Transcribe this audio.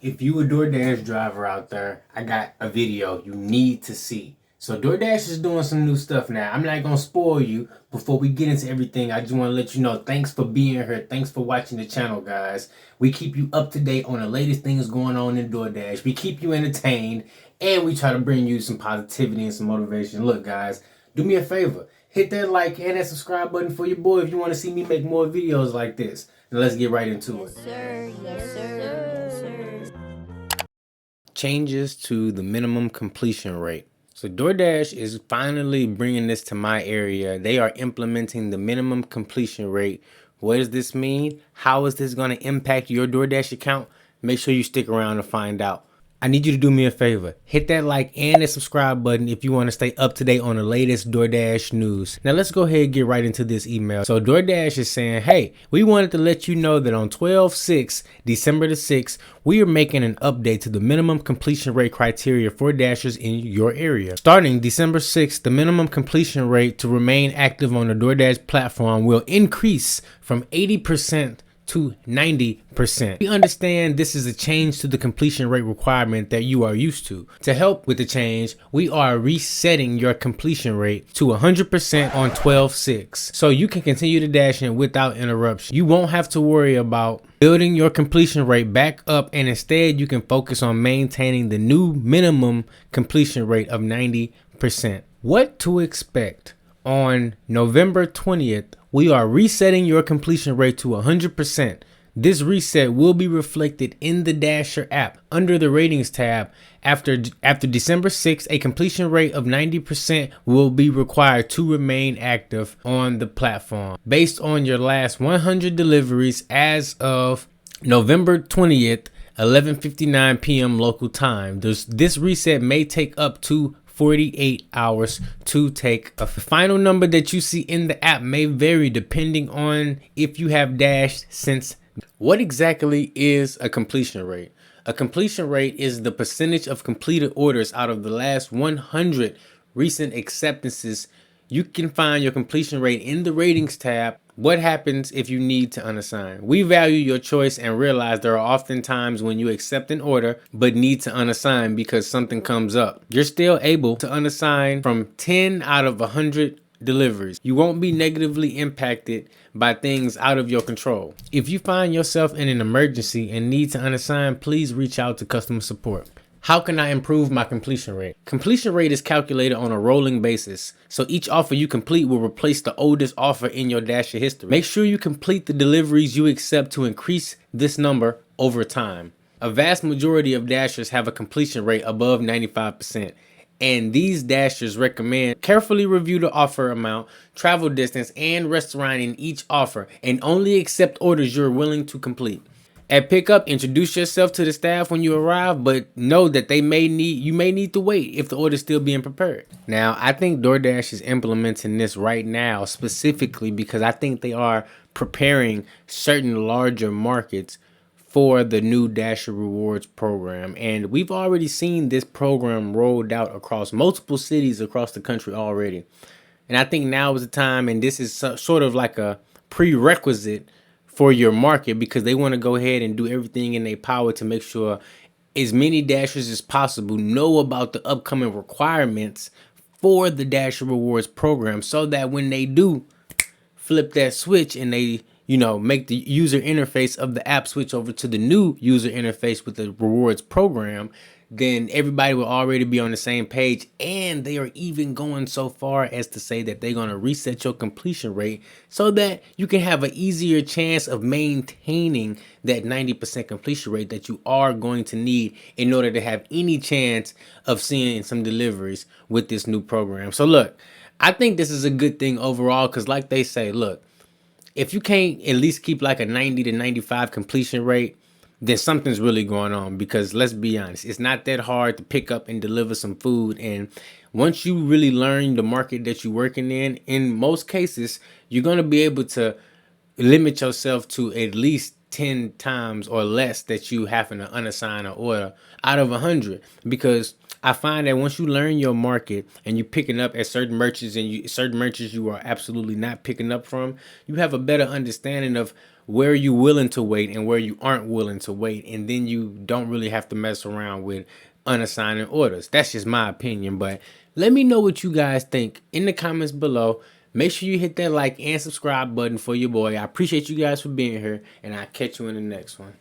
If you a DoorDash driver out there, I got a video you need to see. So DoorDash is doing some new stuff now. I'm not gonna spoil you. Before we get into everything, I just want to let you know, thanks for being here. Thanks for watching the channel, guys. We keep you up to date on the latest things going on in DoorDash. We keep you entertained, and we try to bring you some positivity and some motivation. Look, guys, do me a favor. Hit that like and that subscribe button for your boy if you want to see me make more videos like this. Now let's get right into it. Yes, sir. Yes, sir. Yes, sir. Changes to the minimum completion rate. So DoorDash is finally bringing this to my area. They are implementing the minimum completion rate. What does this mean? How is this going to impact your DoorDash account? Make sure you stick around to find out. I need you to do me a favor. Hit that like and the subscribe button if you want to stay up to date on the latest DoorDash news. Now let's go ahead and get right into this email. So DoorDash is saying, hey, we wanted to let you know that on 12/6, December the 6th, we are making an update to the minimum completion rate criteria for Dashers in your area. Starting December 6th, the minimum completion rate to remain active on the DoorDash platform will increase from 80% to 90%. We understand this is a change to the completion rate requirement that you are used to. To help with the change, we are resetting your completion rate to 100% on 12/6, so you can continue to dash in without interruption. You won't have to worry about building your completion rate back up, and instead you can focus on maintaining the new minimum completion rate of 90%. What to expect? On November 20th, we are resetting your completion rate to 100%. This reset will be reflected in the Dasher app under the ratings tab. After December 6th, a completion rate of 90% will be required to remain active on the platform. Based on your last 100 deliveries as of November 20th, 11:59 p.m. local time. This reset may take up to 48 hours to take effect. The final number that you see in the app may vary depending on if you have dashed since. What exactly is a completion rate? A completion rate is the percentage of completed orders out of the last 100 recent acceptances. You can find your completion rate in the ratings tab. What happens if you need to unassign? We value your choice and realize there are often times when you accept an order but need to unassign because something comes up. You're still able to unassign from 10 out of 100 deliveries. You won't be negatively impacted by things out of your control. If you find yourself in an emergency and need to unassign, please reach out to customer support. How can I improve my completion rate? Completion rate is calculated on a rolling basis, so each offer you complete will replace the oldest offer in your Dasher history. Make sure you complete the deliveries you accept to increase this number over time. A vast majority of Dashers have a completion rate above 95%, and these Dashers recommend carefully review the offer amount, travel distance, and restaurant in each offer, and only accept orders you're willing to complete. At pickup, introduce yourself to the staff when you arrive, but know that you may need to wait if the order is still being prepared. Now, I think DoorDash is implementing this right now specifically because I think they are preparing certain larger markets for the new Dasher Rewards program. And we've already seen this program rolled out across multiple cities across the country already. And I think now is the time, and this is sort of like a prerequisite for your market, because they want to go ahead and do everything in their power to make sure as many Dashers as possible know about the upcoming requirements for the Dasher Rewards program, so that when they do flip that switch and they make the user interface of the app switch over to the new user interface with the rewards program, then everybody will already be on the same page. And they are even going so far as to say that they're going to reset your completion rate so that you can have an easier chance of maintaining that 90% completion rate that you are going to need in order to have any chance of seeing some deliveries with this new program. So look, I think this is a good thing overall, because like they say, look, if you can't at least keep like a 90 to 95 completion rate, then something's really going on. Because let's be honest, it's not that hard to pick up and deliver some food. And once you really learn the market that you're working in most cases, you're going to be able to limit yourself to at least 10 times or less that you having to unassign an order out of 100. Because I find that once you learn your market and you're picking up at certain merchants and certain merchants you are absolutely not picking up from, you have a better understanding of where you willing to wait and where you aren't willing to wait, and then you don't really have to mess around with unassigning orders. That's just my opinion, but let me know what you guys think in the comments below. Make sure you hit that like and subscribe button for your boy. I appreciate you guys for being here, and I'll catch you in the next one.